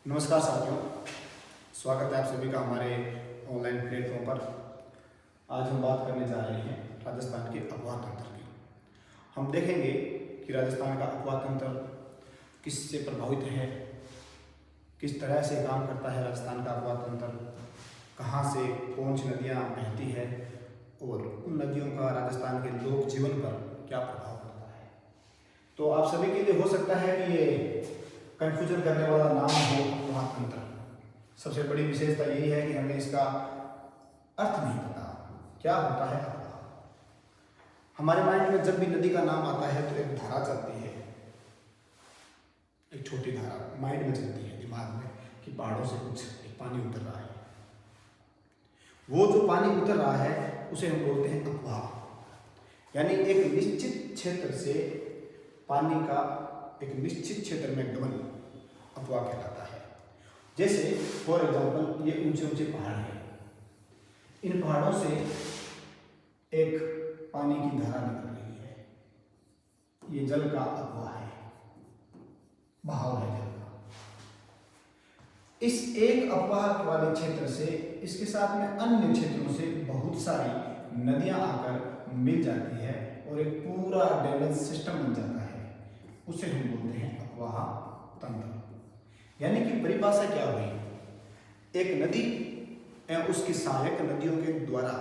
नमस्कार साथियों, स्वागत है आप सभी का हमारे ऑनलाइन प्लेटफॉर्म पर। आज हम बात करने जा रहे हैं राजस्थान के अफवाह तंत्र की। हम देखेंगे कि राजस्थान का अफवाह तंत्र किससे प्रभावित है, किस तरह से काम करता है राजस्थान का अफवाह तंत्र, कहाँ से कौन सी नदियाँ बहती है और उन नदियों का राजस्थान के लोक जीवन पर क्या प्रभाव पड़ता है। तो आप सभी के लिए हो सकता है कि ये कंफ्यूजन करने वाला नाम हो अफवाह तंत्र। सबसे बड़ी विशेषता यही है कि हमें इसका अर्थ नहीं पता क्या होता है अफवाह। हमारे माइंड में जब भी नदी का नाम आता है तो एक धारा चलती है, एक छोटी धारा माइंड में चलती है दिमाग में कि पहाड़ों से कुछ एक पानी उतर रहा है। वो जो पानी उतर रहा है उसे हम बोलते हैं अफवाह। यानी एक निश्चित क्षेत्र से पानी का एक निश्चित क्षेत्र में गमन अफवाह कहलाता है। जैसे फॉर एग्जाम्पल ये ऊंचे ऊंचे पहाड़ हैं, इन पहाड़ों से एक पानी की धारा निकल रही है, ये जल का अफवाह है, बहाव है जल का। इस एक अफवाह वाले क्षेत्र से इसके साथ में अन्य क्षेत्रों से बहुत सारी नदियां आकर मिल जाती है और एक पूरा ड्रेनेज सिस्टम बन जाता है। उसे हम बोलते हैं अफवाह तंत्र। यानी कि परिभाषा क्या हुई, एक नदी एवं उसकी सहायक नदियों के द्वारा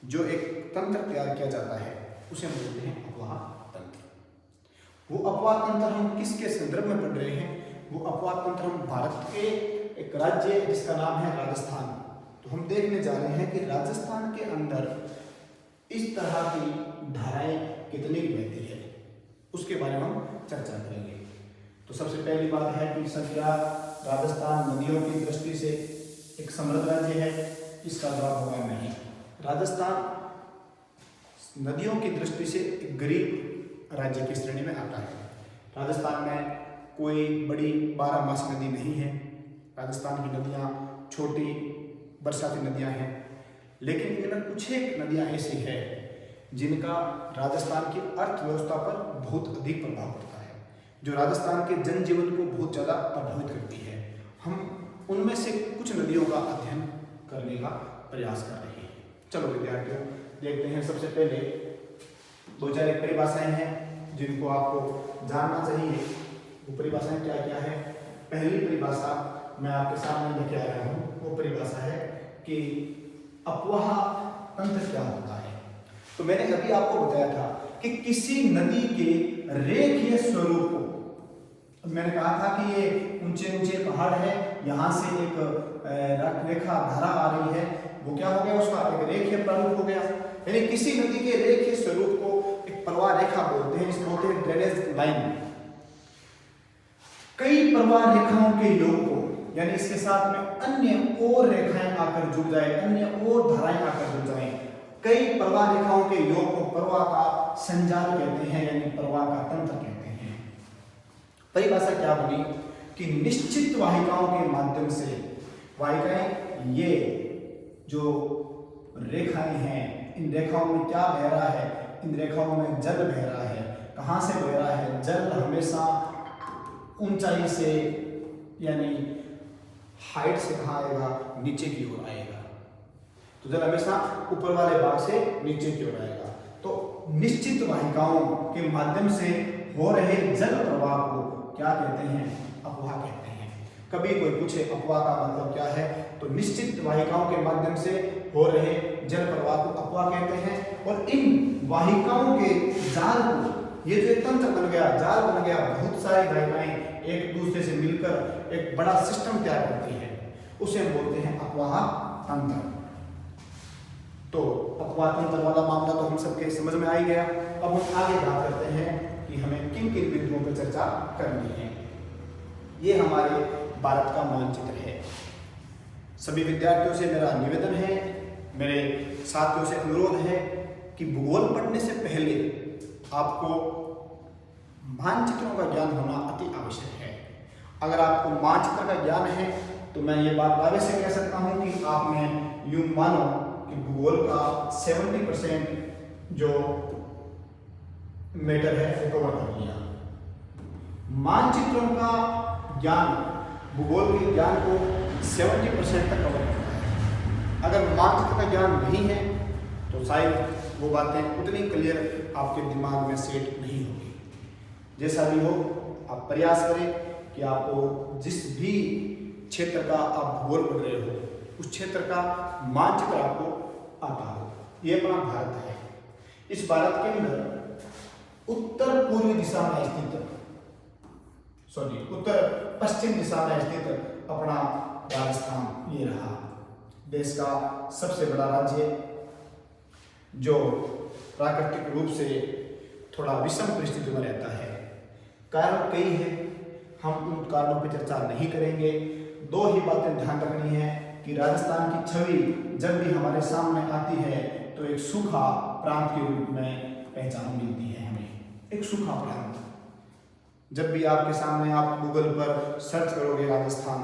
जो एक तंत्र तैयार किया जाता है उसे हम बोलते हैं अफवाह तंत्र। वो अफवाह तंत्र हम किसके संदर्भ में पढ़ रहे हैं? वो अफवाह तंत्र हम भारत के एक राज्य जिसका नाम है राजस्थान। तो हम देखने जा रहे हैं कि राजस्थान के अंदर इस तरह की धाराएं कितनी बहती है, उसके बारे में हम चर्चा करेंगे। तो सबसे पहली बात है कि क्या राजस्थान नदियों की दृष्टि से एक समृद्ध राज्य है? इसका जवाब होगा नहीं। राजस्थान नदियों की दृष्टि से एक गरीब राज्य की श्रेणी में आता है। राजस्थान में कोई बड़ी 12 नदी नहीं है। राजस्थान की नदियाँ छोटी बरसाती नदियाँ हैं, लेकिन इनमें कुछ एक नदियाँ ऐसी हैं जिनका राजस्थान की अर्थव्यवस्था पर बहुत अधिक प्रभाव पड़ता है, जो राजस्थान के जनजीवन को बहुत ज़्यादा प्रभावित करती है। हम उनमें से कुछ नदियों का अध्ययन करने का प्रयास कर रहे हैं। चलो विद्यार्थियों, देखते हैं। सबसे पहले दो चार एक परिभाषाएं हैं जिनको आपको जानना चाहिए। वो परिभाषाएं क्या क्या है? पहली परिभाषा मैं आपके सामने लेके आ रहा हूँ। वो परिभाषा है कि अफवाह तंत्र क्या होता है। तो मैंने अभी आपको बताया था कि किसी नदी के रेखीय स्वरूप को, मैंने कहा था कि ये ऊंचे ऊंचे पहाड़ है, यहाँ से एक रेखा धारा आ रही है, वो क्या हो गया? उसका एक रेखीय प्रारूप हो गया। यानी किसी नदी के रेखीय स्वरूप को एक प्रवाह रेखा बोलते हैं, इसको बोलते हैं ड्रेनेज लाइन। कई प्रवाह रेखाओं के योग को, यानी इसके साथ में अन्य और रेखाएं आकर जुड़ जाए, अन्य और धाराएं आकर जुड़ जाए, कई प्रवाह रेखाओं के योग को प्रवाह का संजाल कहते हैं, यानी प्रवाह का तंत्र कहते हैं। परिभाषा क्या बनी कि निश्चित वाहिकाओं के माध्यम से, वाहिकाएं ये जो रेखाएं हैं, इन रेखाओं में क्या बह रहा है? इन रेखाओं में जल बह रहा है। कहाँ से बह रहा है? जल हमेशा ऊंचाई से, यानी हाइट से कहाँ आएगा? नीचे की ओर आएगा। तो जल हमेशा ऊपर वाले भाग से नीचे की ओर आएगा। तो निश्चित वाहिकाओं के माध्यम से हो रहे जल प्रवाह को क्या कहते हैं? अफवाह कहते हैं। कभी कोई पूछे अफवाह का मतलब क्या है, तो निश्चित वाहिकाओं के माध्यम से हो रहे जल प्रवाह को अफवाह कहते हैं। और इन वाहिकाओं के जाल को, ये जो एक तंत्र बन गया, जाल बन गया, बहुत सारी वाहिकाएं एक दूसरे से मिलकर एक बड़ा सिस्टम तैयार करती है, उसे हम बोलते हैं अफवाह तंत्र। तो अफवाह तंत्र वाला मामला तो हम सबके समझ में आ ही गया। अब हम आगे बात करते हैं कि हमें किन किन बिंदुओं पर चर्चा करनी है। ये हमारे भारत का मानचित्र है। सभी विद्यार्थियों से मेरा निवेदन है, मेरे साथियों से अनुरोध है कि भूगोल पढ़ने से पहले आपको मानचित्रों का ज्ञान होना अति आवश्यक है। अगर आपको मानचित्र का ज्ञान है तो मैं ये बात दावे से कह सकता हूँ कि आपने यूं मानो कि भूगोल का 70% जो मैटर है वो कवर कर लिया। मानचित्रों का ज्ञान भूगोल के ज्ञान को 70% तक कवर करता है। अगर मानचित्र का ज्ञान नहीं है तो शायद वो बातें उतनी क्लियर आपके दिमाग में सेट नहीं होगी। जैसा भी हो, आप प्रयास करें कि आपको जिस भी क्षेत्र का आप भूगोल पढ़ रहे हो उस क्षेत्र का मानचित्र आपको आता हो। ये अपना भारत है। इस भारत के अंदर उत्तर पूर्वी दिशा में स्थित उत्तर पश्चिम दिशा में स्थित अपना राजस्थान ये रहा। देश का सबसे बड़ा राज्य जो प्राकृतिक रूप से थोड़ा विषम परिस्थिति में रहता है। कारण कई है, हम उन कारणों पर चर्चा नहीं करेंगे। दो ही बातें ध्यान रखनी है कि राजस्थान की छवि जब भी हमारे सामने आती है तो एक सूखा प्रांत के रूप में पहचान मिलती है हमें, एक सूखा प्रांत। जब भी आपके सामने आप गूगल पर सर्च करोगे राजस्थान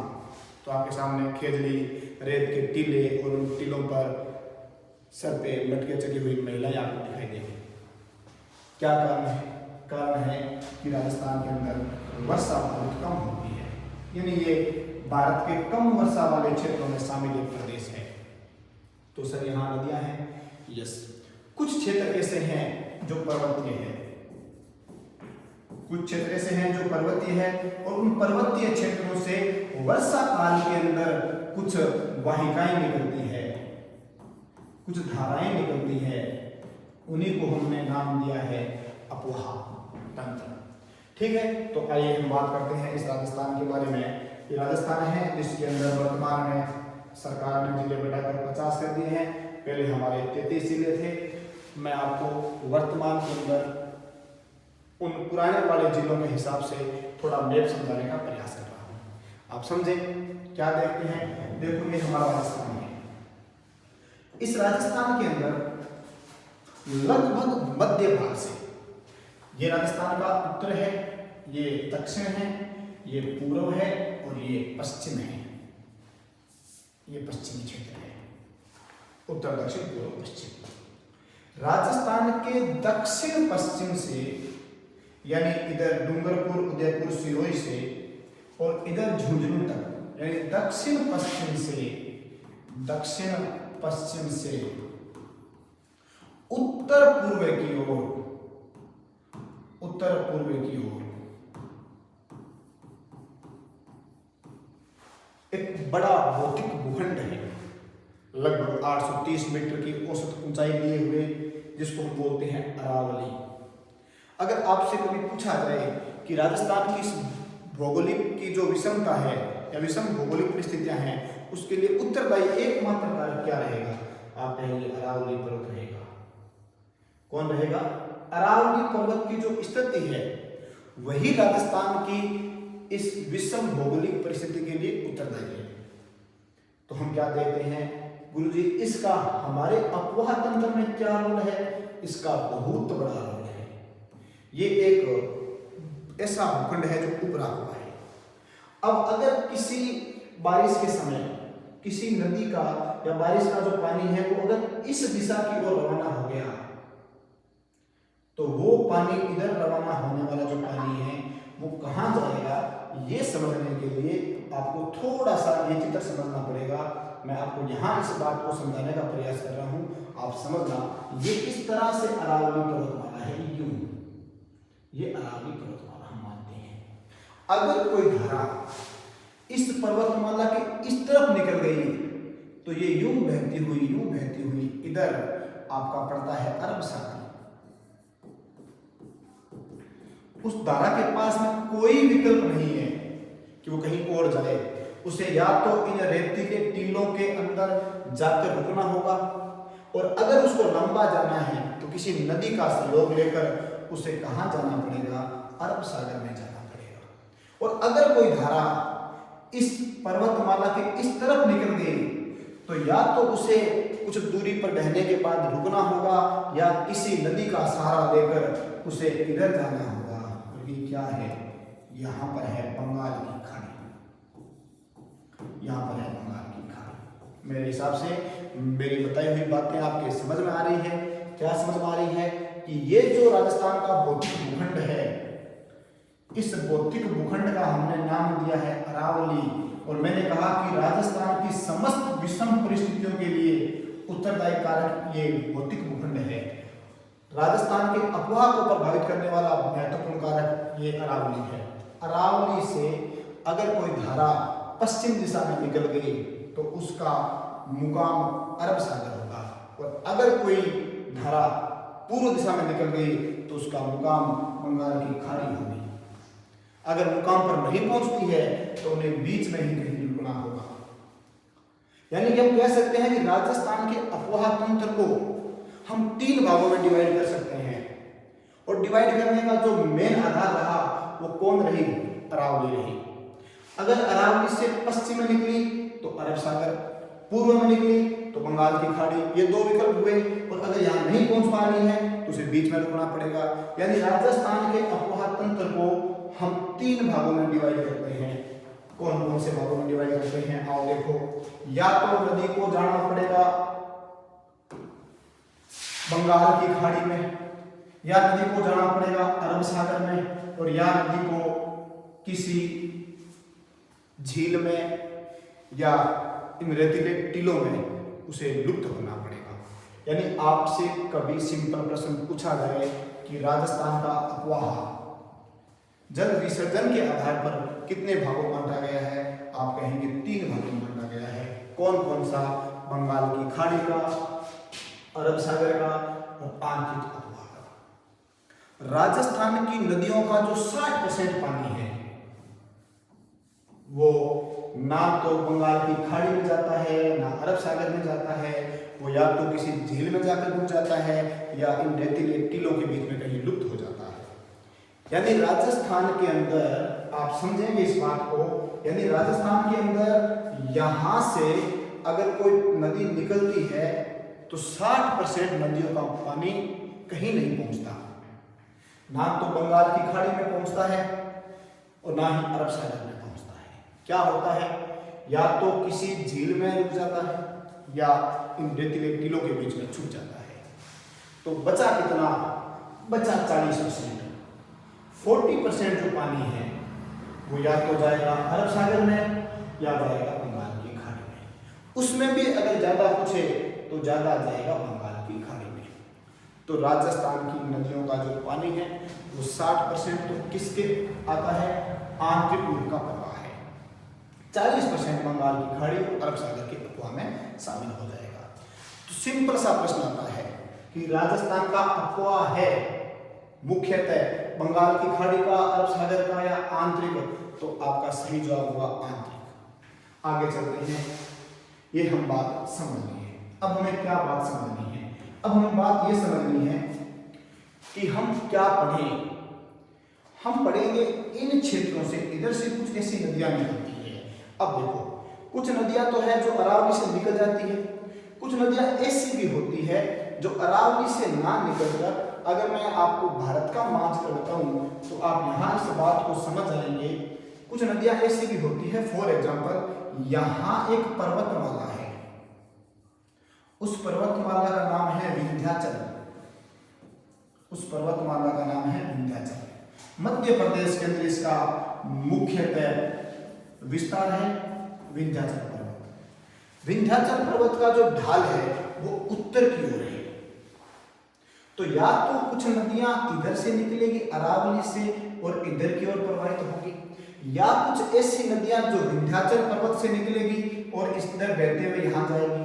तो आपके सामने खेजड़ी, रेत के टीले और उन टीलों पर सर पे मटके चढ़ी हुई महिलाएं आपको दिखाई देंगी। क्या कारण है? कारण है कि राजस्थान के अंदर वर्षा बहुत कम होती है, यानी ये भारत के कम वर्षा वाले क्षेत्रों में शामिल एक प्रदेश है। तो सर यहाँ नदियां हैं, यस। कुछ क्षेत्र ऐसे हैं जो पर्वतीय है, कुछ क्षेत्र ऐसे हैं जो पर्वतीय है और उन पर्वतीय क्षेत्रों से वर्षा काल के अंदर कुछ वाहिकाएं निकलती है, कुछ धाराएं निकलती है। उन्हीं को हमने नाम दिया है अपोहा तंत्र। ठीक है, तो आइए हम बात करते हैं इस राजस्थान के बारे में। ये राजस्थान है जिसके अंदर वर्तमान में सरकार ने जिले बढ़ाकर 50 कर दिए हैं। पहले हमारे 33 जिले थे। मैं आपको वर्तमान के अंदर उन पुराने वाले जिलों के हिसाब से थोड़ा मैप समझाने का प्रयास कर रहा हूँ। आप समझें क्या देखते हैं। देखो, ये हमारा राजस्थान है। इस राजस्थान के अंदर लगभग मध्य भाग से, ये राजस्थान का उत्तर है, ये दक्षिण है, ये पूर्व है और ये पश्चिम है। ये पश्चिमी क्षेत्र है, उत्तर दक्षिण पूर्व पश्चिम। राजस्थान के दक्षिण पश्चिम से, यानी इधर डूंगरपुर, उदयपुर, सिरोही से और इधर झुंझुनू तक, यानी दक्षिण पश्चिम से उत्तर पूर्व की ओर एक बड़ा भौतिक भूखंड है, लगभग 830 मीटर की औसत ऊंचाई लिए हुए, जिसको हम बोलते हैं अरावली। अगर आपसे कभी पूछा जाए कि राजस्थान की इस भौगोलिक की जो विषमता है या विषम भौगोलिक परिस्थितियां हैं, उसके लिए उत्तरदायी एकमात्र कारक क्या रहेगा? आप कहेंगे अरावली पर्वत रहेगा। कौन रहेगा? अरावली पर्वत की जो स्थिति है वही राजस्थान की इस विषम भौगोलिक परिस्थिति के लिए उत्तरदायी है। तो हम क्या देखते हैं गुरुजी, इसका हमारे अपोहा तंत्र में क्या रोल है? इसका बहुत बड़ा रोल है। ये एक ऐसा भूखंड है जो उभरा हुआ है। अब अगर किसी बारिश के समय किसी नदी का या बारिश का जो पानी है वो अगर इस दिशा की ओर रवाना हो गया तो वो पानी इधर रवाना होने वाला जो पानी है वो कहाँ जाएगा, ये समझने के लिए आपको थोड़ा सा ये चित्र समझना पड़ेगा। मैं आपको यहाँ इस बात को समझाने का प्रयास कर रहा हूँ, आप समझना। ये इस तरह से अरावली पर्वतमाला है, यूं ये अरावली पर्वतमाला हम मानते हैं। अगर कोई धारा इस पर्वतमाला के इस तरफ निकल गई तो ये यूं बहती हुई इधर आपका पड़ता है अरब सागर। उस धारा के पास में कोई विकल्प नहीं है कि वो कहीं और जाए। उसे या तो इन रेतीले टीलों के अंदर जाकर रुकना होगा, और अगर उसको लंबा जाना है तो किसी नदी का सहयोग लेकर उसे कहाँ जाना पड़ेगा? अरब सागर में जाना पड़ेगा। और अगर कोई धारा इस पर्वतमाला के इस तरफ निकल गई तो या तो उसे कुछ दूरी पर बहने के बाद रुकना होगा या किसी नदी का सहारा लेकर उसे इधर जाना होगा। और ये क्या है? यहाँ पर है बंगाल की खाड़ी। यहाँ पर है बंगाल की खाड़ी। मेरे हिसाब से मेरी बताई हुई बातें आपके समझ में आ रही है। क्या समझ में आ रही है कि ये जो राजस्थान का भौतिक भूखंड है, इस भौतिक भूखंड का हमने नाम दिया है अरावली। और मैंने कहा कि राजस्थान की समस्त विषम परिस्थितियों के लिए उत्तरदायी कारक ये भौतिक भूखंड है। राजस्थान के अफवाह को प्रभावित करने वाला महत्वपूर्ण कारक ये अरावली है। अरावली से अगर कोई धारा पश्चिम दिशा में निकल गई तो उसका मुकाम अरब सागर होगा, और अगर कोई धारा पूर्व दिशा में निकल गई तो उसका मुकाम बंगाल की खाड़ी होगी। अगर मुकाम पर नहीं पहुंचती है तो उन्हें बीच में ही कहीं रुकना होगा। यानी कि हम कह सकते हैं कि राजस्थान के अफवाह तंत्र को हम 3 भागों में डिवाइड कर सकते हैं, और डिवाइड करने का जो मेन आधार रहा वो कौन रही? अरावली रही। अगर अरावली से पश्चिम में निकली तो अरब सागर, पूर्व में निकली तो बंगाल की खाड़ी, ये 2 विकल्प हुए। और अगर यहाँ नहीं पहुंच पा रही है तो उसे बीच में रुकना पड़ेगा। यानी राजस्थान के अफवाह तंत्र को हम 3 भागों में डिवाइड करते हैं। कौन कौन से भागों में डिवाइड करते हैं? आओ देखो। या तो नदी को जाना पड़ेगा बंगाल की खाड़ी में, या नदी को जाना पड़ेगा अरब सागर में, और या नदी को किसी झील में या इन रेतीले टीलों में उसे लुप्त होना पड़ेगा। यानी आपसे कभी सिंपल प्रश्न पूछा जाए कि राजस्थान का अफवाह जल विसर्जन के आधार पर कितने भागों में बांटा गया है? आप कहेंगे 3 भागों में बांटा गया है। कौन कौन सा? बंगाल की खाड़ी का, अरब सागर का और आंतरिक अफवाह का। राजस्थान की नदियों का जो 60% पानी है वो ना तो बंगाल की खाड़ी में जाता है, ना अरब सागर में जाता है, वो या तो किसी झील में जाकर डूब जाता है या इन रेतीले टीलों के बीच में कहीं लुप्त हो जाता है। यानी राजस्थान के अंदर आप समझेंगे इस बात को, यानी राजस्थान के अंदर यहां से अगर कोई नदी निकलती है तो 60% नदियों का पानी कहीं नहीं पहुंचता, ना तो बंगाल की खाड़ी में पहुंचता है और ना ही अरब सागर में पहुंचता है। क्या होता है? या तो किसी झील में रुक जाता है या इन रेतीले टीलों के बीच में छूट जाता है। तो बचा कितना? बचा 40%। 40% जो पानी है वो या तो जाएगा अरब सागर में या जाएगा बंगाल की खाड़ी में। उसमें भी अगर ज्यादा पूछे तो ज्यादा जाएगा बंगाल की खाड़ी में। तो राजस्थान की नदियों का जो पानी है वो 60% तो किसके आता है? आंतरिक रूप का प्रवाह है। 40% बंगाल की खाड़ी और अरब सागर के अफवाह में शामिल हो जाएगा। तो सिंपल सा प्रश्न आता है कि राजस्थान का अफवाह है मुख्यतः बंगाल की खाड़ी का, अरब सागर का या आंतरिक? तो आपका सही जवाब होगा आंतरिक। आगे चलते हैं, ये हम बात समझनी है। अब हमें क्या बात समझनी है? अब हमें बात ये समझनी है कि हम क्या पढ़ें। हम पढ़ेंगे इन क्षेत्रों से, इधर से कुछ ऐसी नदियां निकलती है। अब देखो, कुछ नदियां तो है जो अरावली से निकल जाती है, कुछ नदियां ऐसी भी होती है जो अरावली से ना निकलकर, अगर मैं आपको भारत का मार्च करता हूं तो आप यहां इस बात को समझ जाएंगे। कुछ नदियां ऐसी भी होती है, फॉर एग्जांपल यहां एक पर्वतमाला है, उस पर्वतमाला का नाम है विंध्याचल। उस पर्वतमाला का नाम है विंध्याचल। मध्य प्रदेश के अंदर इसका मुख्यतः विस्तार है विंध्याचल पर्वत। विंध्याचल पर्वत का जो ढाल है वो उत्तर की ओर है। तो या तो कुछ नदियां इधर से निकलेगी अरावली से और इधर की ओर प्रवाहित होगी, या कुछ ऐसी नदियां जो विंध्याचल पर्वत से निकलेगी और इस तरह बहते हुए यहां जाएगी।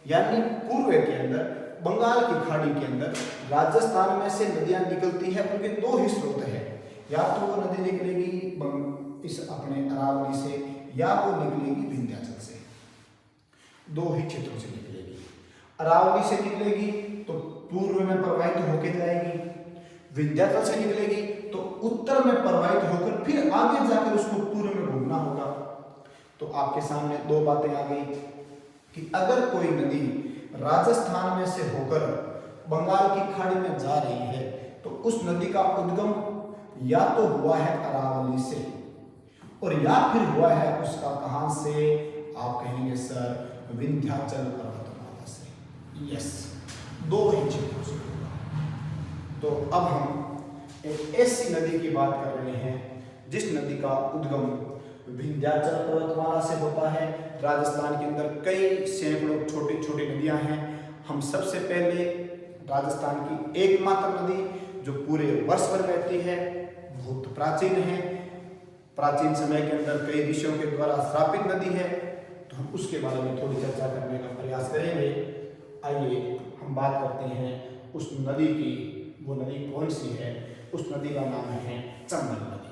यानी पूर्व के अंदर, बंगाल की खाड़ी के अंदर राजस्थान में से नदियां निकलती है, उनके 2 ही स्रोत है। या तो वो नदी निकलेगी इस अपने अरावली से या वो निकलेगी विंध्याचल से। 2 ही क्षेत्रों से निकलेगी। अरावली से निकलेगी तो पूर्व में प्रवाहित होकर जाएगी, विंध्याचल से निकलेगी तो उत्तर में प्रवाहित होकर फिर आगे जाकर उसको पूर्व में घूमना होगा। तो आपके सामने 2 बातें आ गई कि अगर कोई नदी राजस्थान में से होकर बंगाल की खाड़ी में जा रही है तो उस नदी का उद्गम या तो हुआ है अरावली से और या फिर हुआ है उसका कहां से? आप कहेंगे सर विंध्याचल पर्वतमाला से। यस, 2 ही क्षेत्रों से होगा। तो अब हम एक ऐसी नदी की बात कर रहे हैं जिस नदी का उद्गम विंध्याचल पर्वतमाला से होता है। राजस्थान के अंदर कई सैकड़ों छोटी छोटी नदियां हैं। हम सबसे पहले राजस्थान की एकमात्र नदी जो पूरे वर्ष भर बहती है, बहुत प्राचीन है, प्राचीन समय के अंदर कई ऋषियों के द्वारा स्थापित नदी है, तो हम उसके बारे में थोड़ी चर्चा करने का प्रयास करेंगे। आइए हम बात करते हैं उस नदी की। वो नदी कौन सी है? उस नदी का नाम है चंबल नदी।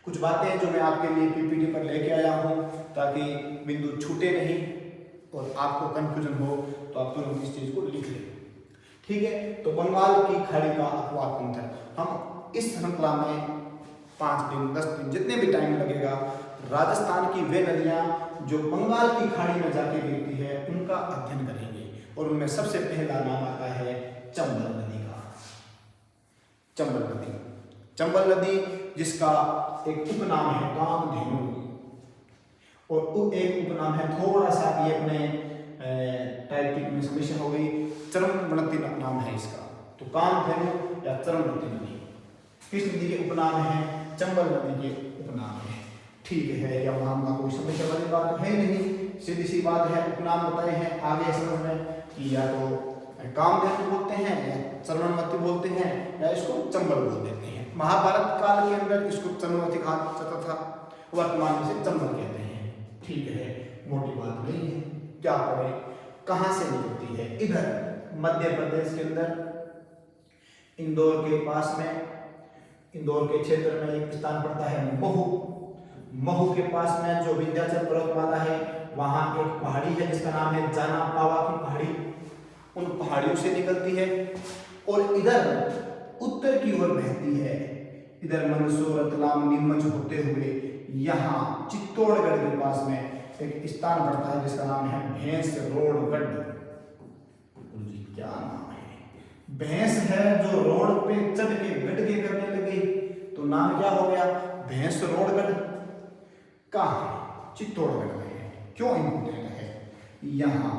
कुछ बातें जो मैं आपके लिए पीपीटी पर लेके आया हूँ ताकि बिंदु छूटे नहीं और आपको कंफ्यूजन हो तो आप तुरंत इस चीज को लिख लें। ठीक है, तो बंगाल की खाड़ी का अपवाद तंत्र, हम इस श्रृंखला में 5 दिन 10 दिन जितने भी टाइम लगेगा राजस्थान की वे नदियां जो बंगाल की खाड़ी में जाके गिरती है उनका अध्ययन करेंगे। और उनमें सबसे पहला नाम आता है चंबल नदी का। चंबल नदी, चंबल नदी जिसका एक उपनाम है कामधेनु, और एक उपनाम है, थोड़ा सा ये अपने टाइपिंग में समस्या हो गई, चरमवती नाम है इसका। तो कामधेनु या चरमवती नदी किस नदी के उपनाम है? चंबल नदी के उपनाम है। ठीक है, या नाम का कोई समस्या वाली बात तो है नहीं, सीधी सी बात है। उपनाम बताए हैं आगे समझ में कि या तो कामधेनु बोलते हैं या चरमवती बोलते हैं या इसको चंबल बोल देते हैं। महाभारत काल के अंदर इसको चरमवती कहा जाता था, वर्तमान में से चंबल कहते हैं। ठीक है, मोटी बात नहीं है। क्या करें, कहाँ से निकलती है? इधर मध्य प्रदेश के अंदर इंदौर के पास में, इंदौर के क्षेत्र में एक स्थान पड़ता है महू। महू के पास में जो विंध्याचल पर्वतमाला है वहां एक पहाड़ी है जिसका नाम है जाना पावा की पहाड़ी। उन पहाड़ियों से निकलती है और इधर उत्तर की ओर बहती है। इधर मंदसौर, रतलाम, नीमच होते हुए यहाँ चित्तौड़गढ़ के पास में एक स्थान पड़ता है जिसका नाम है भैंसरोडगढ़। क्या नाम है? भैंस है जो रोड पे चढ़ के गट के करने लगी तो नाम क्या हो गया? भैंसरोडगढ़। कहाँ है? चित्तौड़गढ़ में है। क्यों इंपोर्टेंट है? यहाँ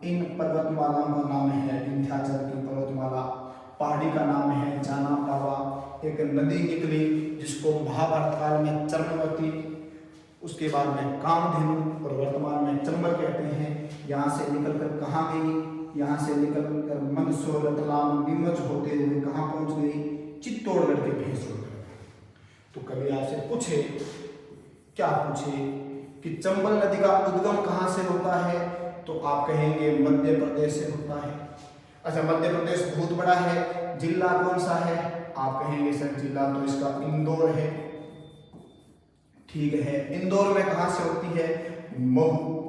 इन पर्वतमालाओं का नाम है विंध्याचल की पर्वतमाला, पहाड़ी का नाम है जाना पावा। एक नदी निकली जिसको महाभारत काल में चरमवती, उसके बाद में कामधेनु और वर्तमान में चंबल कहते हैं। यहाँ से निकलकर कहाँ गई? यहाँ से निकलकर मंदसौर, रतलाम, नीमच होते हुए कहाँ पहुँच गई? चित्तौड़गढ़ के भैंसरोडगढ़। तो कभी आपसे पूछे, क्या पूछे कि चंबल नदी का उद्गम कहाँ से होता है, तो आप कहेंगे मध्य प्रदेश से होता है। अच्छा, मध्य प्रदेश बहुत बड़ा है, जिला कौन सा है? आप कहेंगे सर जिला तो इसका इंदौर है। ठीक है, इंदौर में कहां से होती है? महू।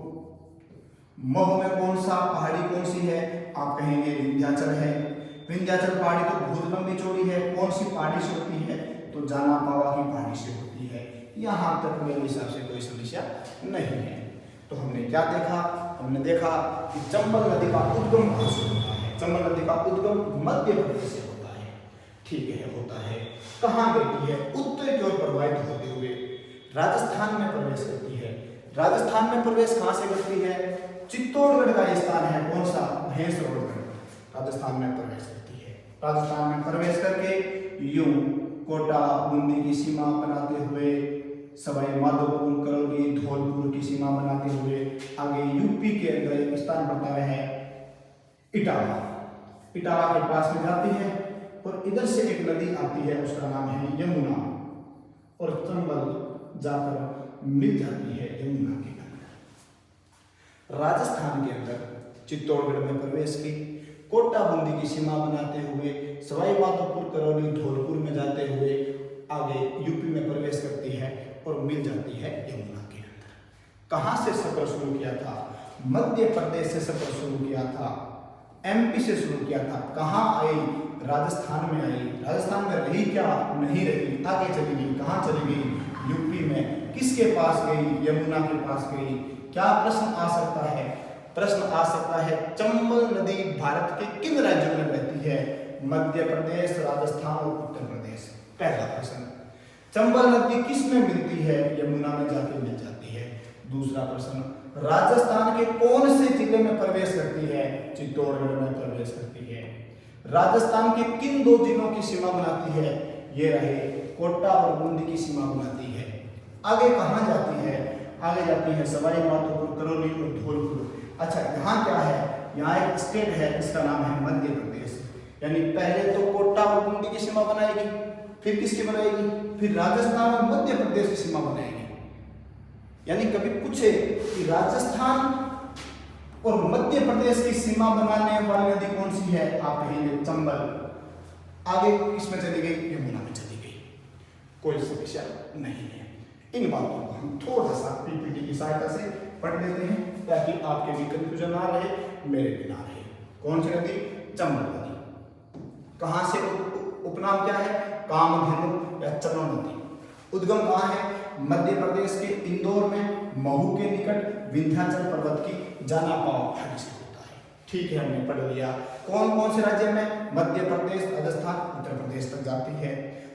महू में कौन सा पहाड़ी कौन सी है? आप कहेंगे विंध्याचल है। विंध्याचल पहाड़ी तो बहुत लंबी चौड़ी है, कौन सी पहाड़ी से होती है? तो जाना पावा की पहाड़ी से होती है। यहां तक मेरे हिसाब से कोई समस्या नहीं है। तो हमने क्या देखा? हमने देखा कि चंबल नदी का उद्गम कहां से होता है? चंबल नदी का उद्गम मध्य प्रदेश से होता है। ठीक है, होता है। कहां बहती है? उत्तर की ओर प्रवाहित होते हुए राजस्थान में प्रवेश करती है। राजस्थान में प्रवेश कहां से करती है? चित्तौड़गढ़ का स्थान है कौन सा? भैंसरोडगढ़। राजस्थान में प्रवेश करती है। राजस्थान में प्रवेश करके यूं कोटा बूंदी की सीमा बनाते हुए, सवाई माधोपुर, करौली, धौलपुर की सीमा बनाते हुए आगे यूपी के अंदर एक स्थान पड़ता है इटावा। इटावा के पास में जाती है और इधर से एक नदी आती है, उसका नाम है यमुना, और चंबल जाकर मिल जाती है यमुना के अंदर। राजस्थान के अंदर चित्तौड़गढ़ में प्रवेश की, कोटा बूंदी की सीमा बनाते हुए सवाई माधोपुर, करौली, धौलपुर में जाते हुए आगे यूपी में प्रवेश करती है और मिल जाती है यमुना के अंदर। कहां से सफर शुरू किया था? मध्य प्रदेश से सफर शुरू किया था, एमपी से शुरू किया था। कहां आई? राजस्थान में आई। राजस्थान में रही क्या? नहीं रही, आगे चली गई। कहां चली गई? यूपी में। किसके पास गई? यमुना के पास गई। क्या प्रश्न आ सकता है? प्रश्न आ सकता है चंबल नदी भारत के किन राज्यों में बहती है? मध्य प्रदेश, राजस्थान और उत्तर प्रदेश। पहला प्रश्न। चंबल नदी किस में मिलती है? यमुना में जाके मिल जाती है। दूसरा प्रश्न, राजस्थान के कौन से जिले में प्रवेश करती है? चित्तौड़गढ़ में प्रवेश करती है। राजस्थान के किन 2 जिलों की सीमा बनाती है? ये रहे कोटा और बूंदी की सीमा बनाती है। आगे कहाँ जाती है? आगे जाती है सवाई माधोपुर, करौली और धौलपुर। अच्छा, यहाँ क्या है? यहाँ एक स्टेट है, इसका नाम है मध्य प्रदेश। यानी पहले तो कोटा और बूंदी की सीमा बनाएगी, फिर किसकी बनाएगी? फिर राजस्थान और मध्य प्रदेश की सीमा बनाएगी। यानी कभी पूछे कि राजस्थान और मध्य प्रदेश की सीमा बनाने वाली नदी कौन सी है? आप कहेंगे चंबल। आगे किसमें चली गई? यमुना में चली गई। कोई समस्या नहीं है। इन बातों को हम थोड़ा सा पीपीटी की सहायता से पढ़ लेते हैं ताकि आपके भी कंफ्यूजन ना रहे, मेरे भी ना रहे। कौन सी नदी? चंबल नदी। कहाँ से उपनाम क्या है? कामधेनु या चनो नदी। उद्गम कहाँ है? मध्य प्रदेश के इंदौर में, महू के निकट विंध्याचल पर्वत की जाना पाव खाड़ी से होता है। ठीक है, हमने पढ़ लिया। कौन कौन से राज्य में? मध्य प्रदेश, राजस्थान, उत्तर प्रदेश तक जाती है।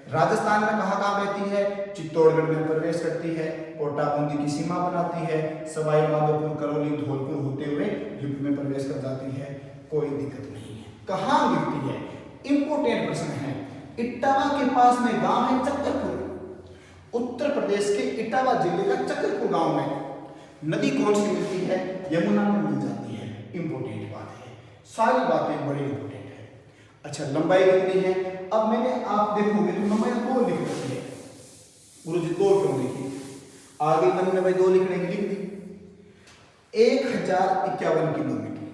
राजस्थान में कहाँ कहाँ रहती है? चित्तौड़गढ़ में प्रवेश करती है, कोटा बूंदी की सीमा बनाती है, सवाई माधोपुर, करौली, धौलपुर होते हुए यूपी में प्रवेश कर जाती है। कोई दिक्कत नहीं है। कहाँ गिरती है? इंपोर्टेंट प्रश्न है। इटावा के पास में गांव है चक्करपुर, उत्तर प्रदेश के इटावा जिले का चक्करपुर गांव में नदी कौन सी मिलती है? यमुना में मिल जाती है। इंपोर्टेंट बात है, सारी बातें बड़ी इंपोर्टेंट है। अच्छा, लंबाई कितनी है? अब मैंने आप देखोगे तो लंबाई 2 लिख रखी है। गुरुजी 2 क्यों लिखी? आगे मैंने भाई 2 लिखने की लिख दी। 1051 किलोमीटर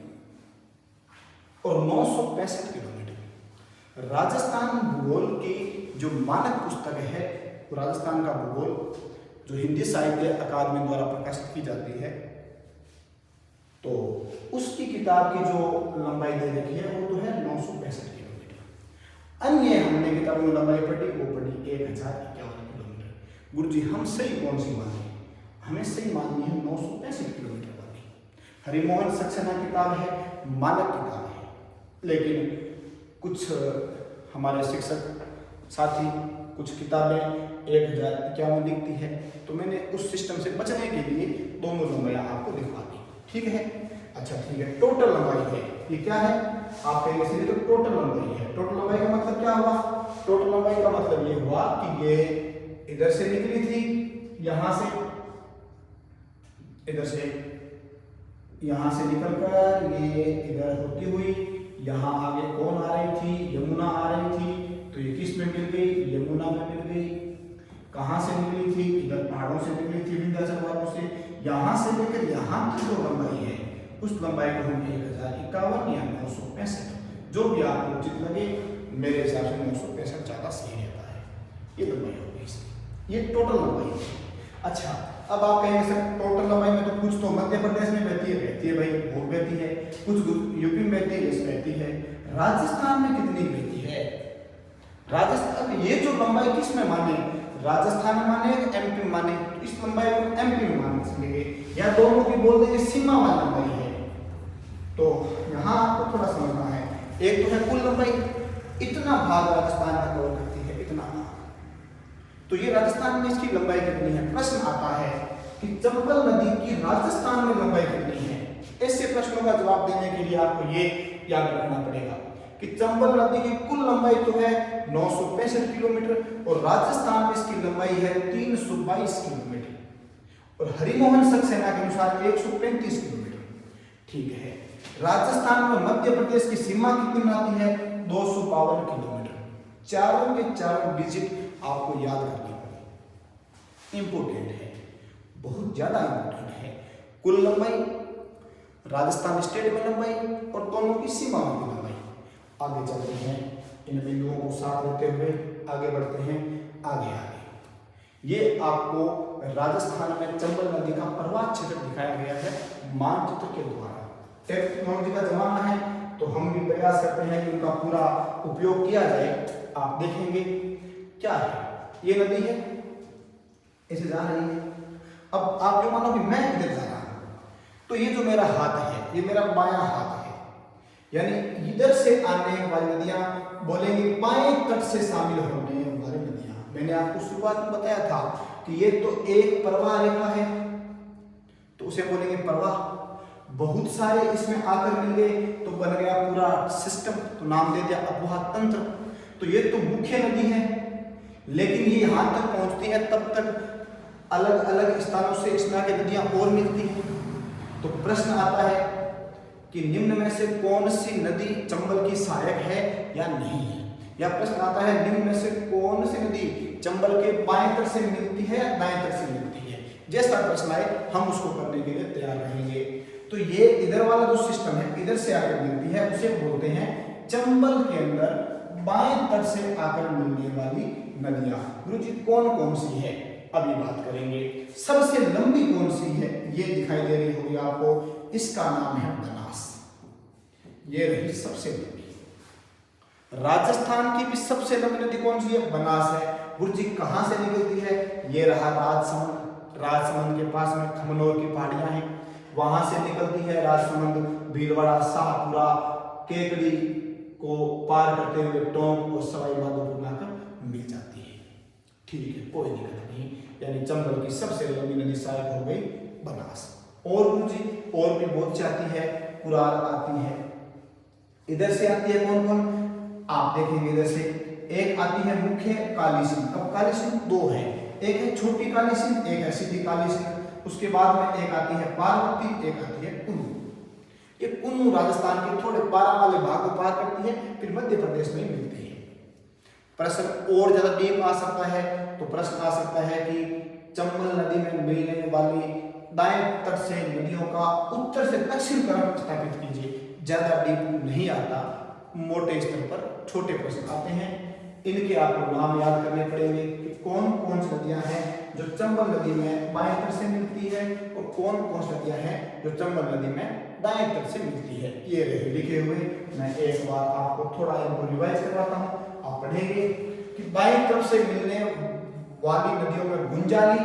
और 965 किलोमीटर। राजस्थान भूगोल की जो मानक पुस्तक है, राजस्थान का भूगोल जो हिंदी साहित्य अकादमी द्वारा प्रकाशित की जाती है, तो उसकी किताब की जो लंबाई दे रखी है वो तो है 965 किलोमीटर। अन्य हमने किताबों में लंबाई पढ़ी, वो पढ़ी 1051 किलोमीटर। गुरुजी हम सही कौन सी माने? हमें सही माननी है 965 किलोमीटर वाली। हरिमोहन सक्सेना किताब है, मानक किताब है, लेकिन कुछ हमारे शिक्षक साथी कुछ किताबें 1051 लिखती है, तो मैंने उस सिस्टम से बचने के लिए दोनों लंबाइयां आपको दिखवा दी। ठीक है? अच्छा ठीक है, टोटल लंबाई है ये क्या है? आप कहेंगे सीधे तो टोटल लंबाई है। टोटल लंबाई का मतलब क्या हुआ? टोटल लंबाई का मतलब ये हुआ कि ये इधर से निकली थी, यहां से, इधर से, यहां से निकलकर ये इधर होती हुई यहां आगे कौन आ रही थी? यमुना आ रही थी। तो ये किस में मिल गई? यमुना में मिल गई। कहां से निकली थी? इधर पहाड़ों से निकली थी, विंध्याचल वालों से। यहां से लेकर यहां की जो लंबाई है, उस लंबाई को हम 1051 या 965, जो भी आपको उचित लगे, मेरे हिसाब से 965 ज्यादा सही रहता है। ये लंबाई हो गई इसकी, ये टोटल लंबाई है। अच्छा, अब आप कहेंगे सर टोटल लंबाई में तो कुछ तो मध्य प्रदेश में बहती है भाई, बहुत बहती है, कुछ यूपी में बहती है, इसमें बहती है। राजस्थान में कितनी बहती है? राजस्थान, ये जो लंबाई किस में माने? राजस्थान में माने, एमपी में माने? तो इस लंबाई को एमपी में मान सकेंगे, या दोनों की बोल देंगे सीमा वाली लंबाई है। तो यहाँ आपको थोड़ा समझना है, एक तो है कुल लंबाई, इतना भाग राजस्थान का कवर करती है, इतना भाग। तो ये राजस्थान में इसकी लंबाई कितनी है? प्रश्न आता है कि चंबल नदी की राजस्थान में लंबाई कितनी है? ऐसे प्रश्नों का जवाब देने के लिए आपको ये याद रखना पड़ेगा कि चंबल नदी की कुल लंबाई तो है 965 किलोमीटर और राजस्थान में इसकी लंबाई है 322 किलोमीटर और हरिमोहन सक्सेना के अनुसार 135 किलोमीटर। ठीक है, राजस्थान में मध्य प्रदेश की सीमा कितनी आती है? 252 किलोमीटर। चारों के चारों डिजिट आपको याद करनी पड़ेगी। इंपोर्टेंट है, बहुत ज्यादा इंपोर्टेंट है। कुल लंबाई, राजस्थान स्टेट में लंबाई और दोनों की सीमा में लंबाई। आगे चलते हैं, इन बिंदुओं को साथ लेते हुए आगे बढ़ते हैं, आगे आगे। ये आपको राजस्थान में चंबल नदी का प्रवाह क्षेत्र दिखाया गया है मानचित्र के द्वारा। टेक्नोलॉजी का जमाना है तो हम भी प्रयास करते हैं कि उनका पूरा उपयोग किया जाए। आप देखेंगे क्या है, ये नदी है, ऐसे जा रही है। अब आप जो मानो कि मैं इधर जा रहा हूं, तो ये जो मेरा हाथ है, ये मेरा बायां हाथ है, यानी इधर से आने वाली नदियां बोलेंगे बाएं तट से शामिल होने वाली नदियां। मैंने आपको शुरुआत में बताया था कि ये तो एक प्रवाह रेखा है, तो उसे बोलेंगे प्रवाह। बहुत सारे इसमें आकर मिल गए तो बन गया पूरा सिस्टम, तो नाम दे दिया अपवाह तंत्र। तो ये तो मुख्य नदी है, लेकिन ये यहां तक पहुंचती है तब तक अलग अलग स्थानों से इसमें आके नदियां और मिलती हैं। तो प्रश्न आता है कि निम्न में से कौन सी नदी चंबल की सहायक है या नहीं है। या प्रश्न आता है निम्न में से कौन सी नदी चंबल के बाएं तट से मिलती है या दाएं तट से मिलती है। जैसा प्रश्न आए हम उसको करने के लिए तैयार रहेंगे। तो ये इधर वाला जो सिस्टम है, इधर से आकर मिलती है, उसे बोलते हैं चंबल के अंदर बाएं तट से आकर मिलने वाली नदियां। गुरुजी कौन कौन सी है, अभी बात करेंगे। सबसे लंबी कौन सी है, ये दिखाई दे रही होगी आपको, इसका नाम है बनास। ये रही सबसे लंबी। राजस्थान की भी सबसे लंबी नदी कौन सी है, बनास है। गुरुजी कहां से निकलती है, ये रहा राजसमंद। राजसमंद के पास में खमनोर की पहाड़ियां हैं, वहां से निकलती है राजसमंद, भीलवाड़ा, शाहपुरा, केकड़ी को पार करते हुए टोंक और सवाई माधोपुर आकर मिल जाती है। ठीक है, कोई दिक्कत नहीं। यानी चंबल की सबसे लंबी नदी सहायक हो गई बनास। और गुरुजी और भी बहुत सी आती है, कुराल आती है। इधर से आती है कौन कौन, आप देखेंगे इधर से एक आती है मुख्य काली सिंध। अब काली सिंध दो है, एक है छोटी काली सिंध, एक है सीधी काली सिंध। उसके बाद में एक आती है पार्वती, एक आती है कुल्लू। ये कुल्लू राजस्थान के थोड़े पारा वाले भाग को पार करती है, फिर मध्य प्रदेश में मिलती है। प्रश्न और ज्यादा डीप आ सकता है, तो प्रश्न आ सकता है कि चंबल नदी में मिलने वाली दाएं तट से नदियों का उत्तर से दक्षिण क्रम स्थापित कीजिए। ज्यादा डीप नहीं आता, मोटे स्तर पर छोटे प्रश्न आते हैं। इनके आपको नाम याद करने पड़ेंगे कि कौन कौन सी नदियां हैं जो चंबल नदी में बाएं तट से मिलती है और कौन कौन सी नदियां हैं जो चंबल नदी में दाएं तट से मिलती है। ये रहे लिखे हुए। मैं एक बार आपको थोड़ा इनको रिवाइज करवाता हूँ, आप पढ़ेंगे कि बाएं तरफ से मिलने वाली नदियों में गुंजाली,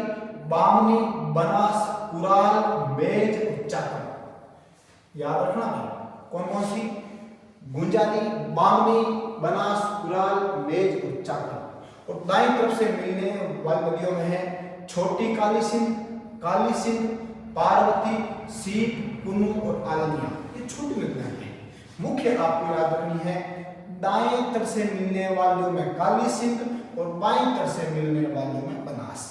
बामनी, बनास, कुराल, मेज और चाकल। याद रखना है कौन कौन सी, गुंजाली, बामनी, बनास, कुराल, मेज और चाकल। और दाएं तरफ से मिलने वाली नदियों में है छोटी काली सिंध, पार्वती, सीप, कुन्नू और आलनिया। ये छोटी नदियां हैं। मुख्य आपको याद रखनी है, दाएं तरफ से मिलने वालों में काली सिंध और बाएं तरफ से मिलने वालों में बनास।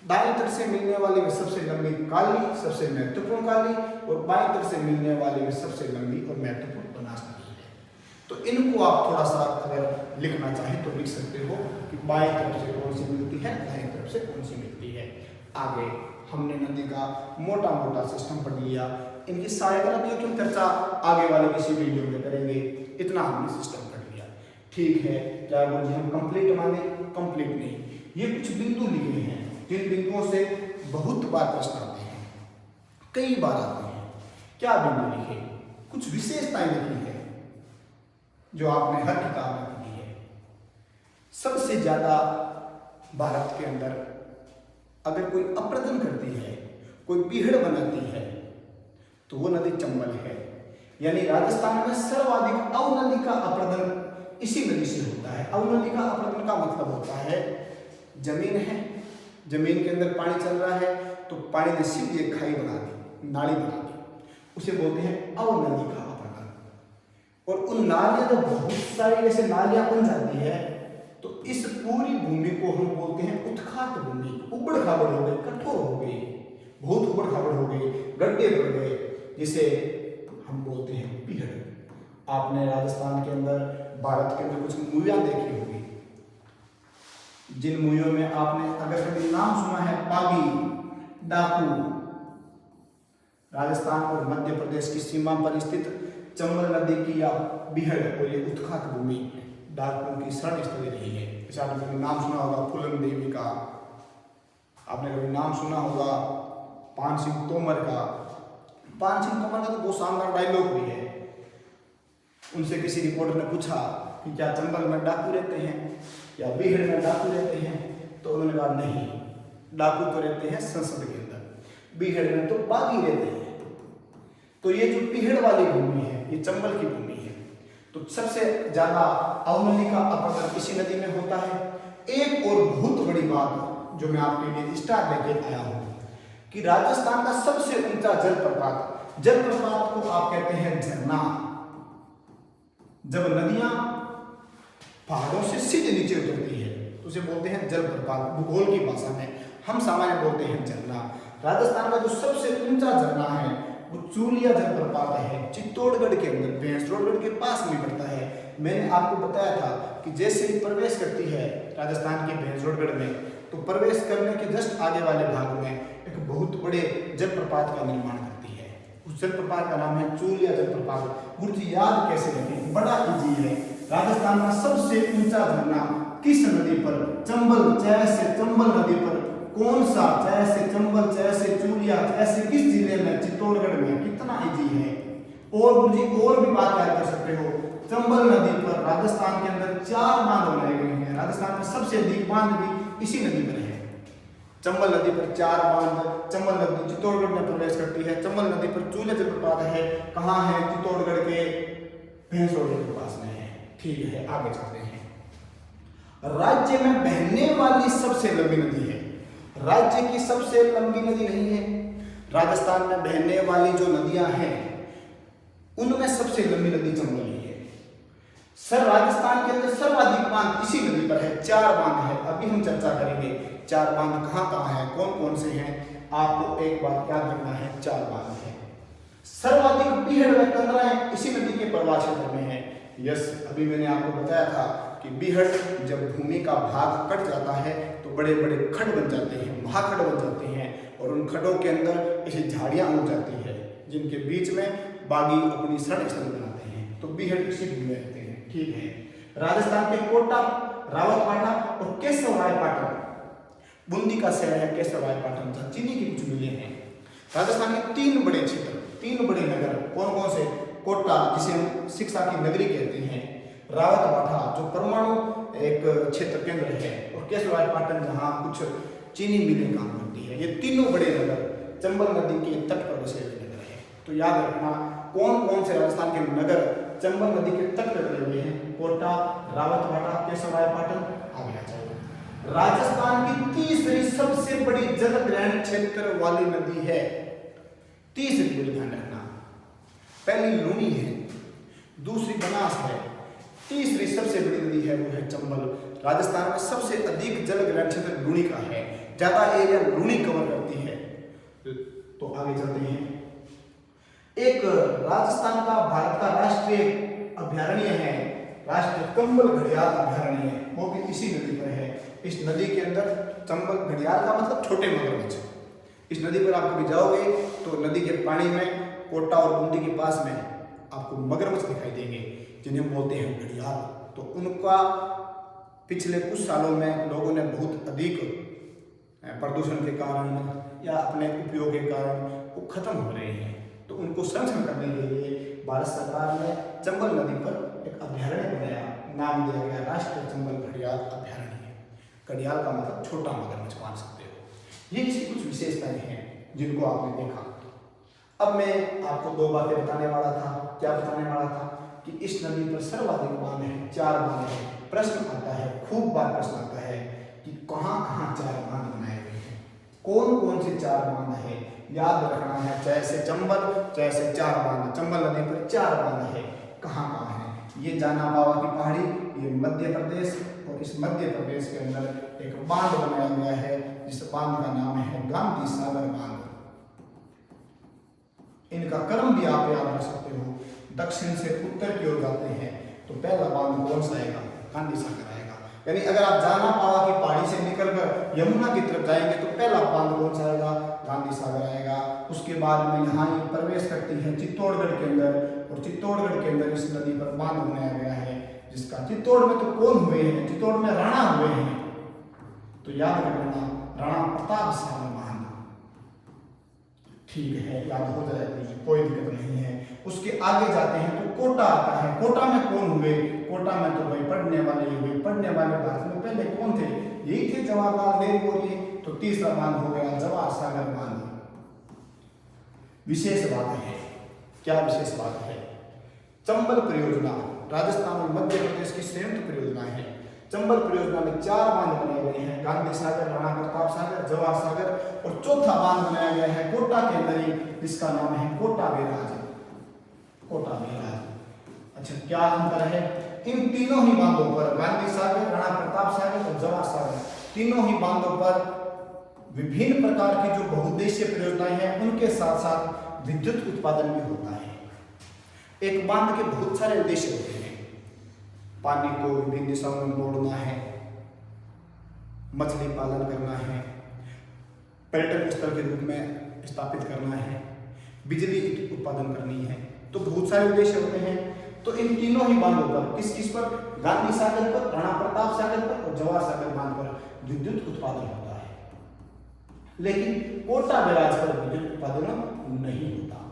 दाएं तरफ से मिलने वाले में सबसे लंबी काली, सबसे महत्वपूर्ण काली, और बाएं तरफ से मिलने वाले में सबसे लंबी और महत्वपूर्ण बनास नदी है। तो इनको आप थोड़ा सा अगर लिखना चाहें तो लिख सकते हो कि बाएं तरफ से कौन सी मिलती है, दाएं तरफ से कौन सी मिलती है। आगे हमने नदी का मोटा मोटा सिस्टम पढ़ लिया। इनकी सहायक नदियों की चर्चा आगे वाले किसी वीडियो में करेंगे। इतना हमने सिस्टम पढ़ लिया। ठीक है, क्या गुरुजी हम कंप्लीट माने? कंप्लीट नहीं। ये कुछ बिंदु लिखे हैं जिन बिंदुओं से बहुत बार प्रश्न आते हैं, कई बार आते हैं। क्या बिंदु लिखे? कुछ विशेषताएं लिखी है जो आपने हर किताब में पढ़ी है। सबसे ज्यादा भारत के अंदर अगर कोई अप्रदन करती है, कोई पीहड़ बनाती है, तो वो नदी चंबल है। यानी राजस्थान में सर्वाधिक अवनदी का अप्रदन इसी नदी से होता है। अवनदी का अप्रदन का मतलब होता है जमीन है, जमीन के अंदर पानी चल रहा है, तो पानी ने सीधी एक खाई बना दी, नाली बना दी, उसे बोलते हैं अवनदी का अप्रदन। और उन नालियां तो बहुत सारी ऐसे नालियां बन जाती है, तो इस पूरी भूमि को हम बोलते हैं उत्खात भूमि। उबड़ खाबड़ हो गई, कठोर हो गई, बहुत उबड़ खाबड़ हो गई, गड्ढे पड़ गए, जिसे हम बोलते हैं पीहड़। आपने राजस्थान के अंदर, भारत के अंदर कुछ मूवियां देखी होगी, जिन मूवियों में आपने अगर कभी नाम सुना है बागी, डाकू। राजस्थान और मध्य प्रदेश की सीमा पर स्थित चंबल नदी की या बीहड़ और ये उत्खात भूमि डाकुओं की शरण स्थली रही है। जैसे आपने कभी नाम सुना होगा फूलन देवी का, आपने कभी नाम सुना होगा पान सिंह तोमर का। पान सिंह तोमर का तो बहुत शानदार डायलॉग भी है। उनसे किसी रिपोर्टर ने पूछा कि क्या चंबल में डाकू रहते हैं या बीहड़ में डाकू रहते हैं, तो उन्होंने कहा नहीं, डाकू तो रहते हैं संसद के अंदर, बीहड़ में तो बागी रहते हैं। तो ये जो पीहड़ वाली भूमि है, ये चंबल की भूमि है। तो सबसे ज्यादा अवनदी का अप्रदन इसी नदी में होता है। एक और बहुत बड़ी बात जो मैं आपके लिए स्टार लेके आया हूं कि राजस्थान का सबसे ऊंचा जलप्रपात को आप कहते हैं झरना। जब नदियां पहाड़ों से सीधे नीचे उतरती है तो उसे बोलते हैं जलप्रपात, भूगोल की भाषा में। हम सामान्य बोलते हैं झरना। राजस्थान का जो सबसे ऊंचा झरना है वो चूलिया जलप्रपात है, चित्तौड़गढ़ के अंदर भैंसरोडगढ़ के पास में पड़ता है। मैंने आपको बताया था कि जैसे ही प्रवेश करती है राजस्थान के भैंसरोडगढ़ में, तो प्रवेश करने के जस्ट आगे वाले भाग में एक बहुत बड़े जलप्रपात का निर्माण करती है। उस जलप्रपात का नाम है चूलिया जलप्रपात। गुरुजी याद कैसे रखें, बड़ा इजी है। राजस्थान का सबसे ऊंचा झरना किस नदी पर? चंबल, जैसे चंबल नदी पर। कौन सा? जैसे चंबल, जैसे चूलिया, जैसे किस जिले में? चित्तौड़गढ़ में। कितना इजी है। और गुरुजी और भी बात याद कर सकते हो, चंबल नदी पर राजस्थान के अंदर 4 बांध बनाए गए हैं। राजस्थान में सबसे अधिक बांध भी इसी नदी पर है। चंबल नदी पर 4 बांध। चंबल नदी चित्तौड़गढ़ में प्रवेश करती है। चंबल नदी पर चूलिया जलप्रपात है। कहाँ है? चित्तौड़गढ़ के भैंसरोडगढ़ के पास में है। ठीक है, आगे चलते हैं। राज्य में बहने वाली सबसे लंबी नदी है। राज्य की सबसे लंबी नदी नहीं है, राजस्थान में बहने वाली जो नदियां हैं उनमें सबसे लंबी नदी चंबल ही है। सर राजस्थान के अंदर सर्वाधिक बांध इसी नदी पर है, 4 बांध है। अभी हम चर्चा करेंगे 4 बांध कहाँ कहाँ है, कौन कौन से हैं। आपको एक बात याद रखना है, 4 बांध है। सर्वाधिक बीहड़ व कंदराएं इसी नदी के प्रवाह क्षेत्र में है। यस, अभी मैंने आपको बताया था कि बीहड़ जब भूमि का भाग कट जाता है तो बड़े बड़े खड्ड बन जाते हैं, महाखड्ड बन जाते हैं, और उन खड्डों के अंदर ऐसी झाड़ियां उग जाती है जिनके बीच में बागी अपनी शरण स्थल बनाते हैं। तो बीहड़ इसी भूमि में रहते हैं। ठीक है, राजस्थान के कोटा, रावतपाटा और केशवरायपाटन, बूंदी का शहर है केशवरायपाटन, जहाँ चीनी की कुछ मिलें हैं। राजस्थान के 3 बड़े क्षेत्र, 3 बड़े नगर, कौन कौन से? कोटा, जिसे हम शिक्षा की नगरी कहते हैं, रावतपाटा जो परमाणु एक क्षेत्र केंद्र है, और केशवरायपाटन जहाँ कुछ चीनी मिलें काम करती है। ये तीनों बड़े नगर चंबल नदी के तट पर बसे हुए नगर हैं। तो याद रखना कौन कौन से राजस्थान के नगर चंबल नदी के तट पर बने हुए हैं? कोटा, रावतपाटा, केशवरायपाटन। आगे आ जाएगा। राजस्थान की तीसरी सबसे बड़ी जलग्रहण क्षेत्र वाली नदी है, तीसरी बड़ी, ध्यान रखना। पहली लूनी है, दूसरी बनास है, तीसरी सबसे बड़ी नदी है वो है चंबल। राजस्थान में सबसे अधिक जलग्रहण क्षेत्र लूनी का है, ज्यादा एरिया लूनी कवर करती है। तो आगे चलते हैं। एक राजस्थान का भारत का राष्ट्रीय अभयारण्य है, राष्ट्रीय चंबल घड़ियाल अभयारण्य, वो भी इसी नदी पर है। इस नदी के अंदर चंबल घड़ियाल का मतलब छोटे मगरमच्छ। इस नदी पर आप कभी जाओगे तो नदी के पानी में कोटा और बूंदी के पास में आपको मगरमच्छ दिखाई देंगे, जिन्हें बोलते हैं घड़ियाल। तो उनका पिछले कुछ सालों में लोगों ने बहुत अधिक प्रदूषण के कारण या अपने उपयोग के कारण वो खत्म हो रहे हैं। तो उनको संरक्षण करने के लिए भारत सरकार ने चंबल नदी पर एक अभयारण्य बनाया, नाम दिया गया राष्ट्रीय चंबल घड़ियाल अभयारण्य। घड़ियाल का मतलब छोटा मगरमच्छ मान सकते हो। ये इसकी कुछ विशेषताएं हैं जिनको आपने देखा। अब मैं आपको 2 बातें बताने वाला था। क्या बताने वाला था? कि इस नदी पर सर्वाधिक बांध है, 4 बांध है। प्रश्न आता है, खूब बार प्रश्न आता है कि कहाँ कहाँ 4 बांध बनाए गए हैं, कौन कौन से 4 बांध है। याद रखना है, जैसे चंबल, जैसे 4 बांध, चंबल नदी पर 4 बांध है, कहाँ कहाँ है। ये जाना पावा की पहाड़ी, ये मध्य प्रदेश, और इस मध्य प्रदेश के अंदर एक बांध बनाया गया है जिस बांध का नाम है गांधी सागर बांध। इनका क्रम भी आप याद रख सकते हो, दक्षिण से उत्तर की ओर जाते हैं तो पहला बांध कौन सा आएगा? गांधी सागर आएगा। यानी अगर आप जाना पावा की पहाड़ी से निकलकर यमुना की तरफ जाएंगे तो पहला बांध कौन सा आएगा? गांधी सागर आएगा। उसके बाद में यहाँ ये प्रवेश करती है चित्तौड़गढ़ के अंदर, और चित्तौड़गढ़ के अंदर इस नदी पर बांध बनाया गया है जिसका चित्तौड़ में तो कौन हुए हैं? चित्तौड़ में राणा हुए हैं। तो याद रखना, राणा प्रताप सागर बांध। ठीक है, याद हो जाएगा, कोई दिक्कत नहीं है। उसके आगे जाते हैं तो कोटा आता है। कोटा में कौन हुए? कोटा में तो भाई पढ़ने वाले ही हुए। पढ़ने वाले भारत में पहले कौन थे? यही थे जवाहरलाल नेहरू। और ये तो तीसरा बांध हो गया जवाहर सागर बांध। विशेष बात है, क्या विशेष बात है? चंबल परियोजना राजस्थान और मध्य प्रदेश की संयुक्त परियोजना है। चंबल परियोजना में 4 बांध बनाए गए हैं, गांधी सागर, राणा प्रताप सागर, जवाहर सागर, और चौथा बांध बनाया गया है कोटा के अंदर ही, जिसका नाम है कोटा बैराज। कोटा बैराज। अच्छा, क्या अंतर है? इन तीनों ही बांधों पर, गांधी सागर, राणा प्रताप सागर और जवाहर सागर, तीनों ही बांधों पर विभिन्न प्रकार की जो बहुउद्देशीय परियोजनाएं हैं उनके साथ साथ विद्युत उत्पादन भी होता है। एक बांध के बहुत सारे उद्देश्य होते हैं। पानी को विभिन्न दिशाओं में मोड़ना है, मछली पालन करना है, पर्यटन स्थल के रूप में स्थापित करना है, बिजली उत्पादन करनी है, तो बहुत सारे उद्देश्य होते हैं। तो इन तीनों ही बांधों पर किस किस पर, गांधी सागर पर, राणा प्रताप सागर पर और जवाहर सागर बांध पर विद्युत उत्पादन होता है, लेकिन कोटा बैराज पर विद्युत उत्पादन नहीं होता।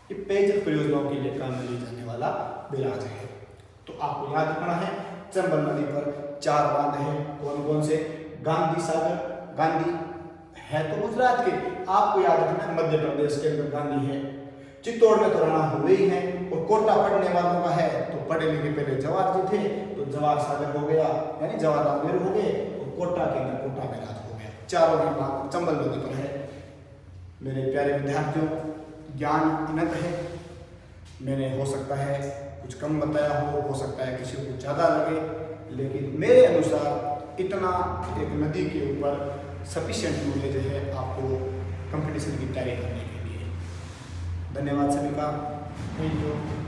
ये पेयजल परियोजनाओं के लिए काम में लिए जाने वाला बैराज है। तो आपको याद रखना है, चंबल नदी पर 4 बांध हैं। कौन कौन से? गांधी सागर, गांधी है तो गुजरात के, आपको याद रखना है मध्य प्रदेश के अंदर गांधी है। चित्तौड़ में तो राणा हुए ही हैं, और कोटा पढ़ने वालों का है तो पढ़ने के पहले जवाहर जी थे, तो जवाहर सागर हो गया, यानी जवाहरलाल नेहरू हो गए, और कोटा के अंदर कोटा बैराज हो गया। चारों ही बात चंबल नदी पर है। मेरे प्यारे विद्यार्थियों, ज्ञान अनंत है। मैंने हो सकता है कुछ कम बताया हो सकता है किसी को ज़्यादा लगे, लेकिन मेरे अनुसार इतना एक नदी के ऊपर सफिशिएंट नॉलेज है आपको कंपटीशन की तैयारी करने के लिए। धन्यवाद सभी का। Thank you.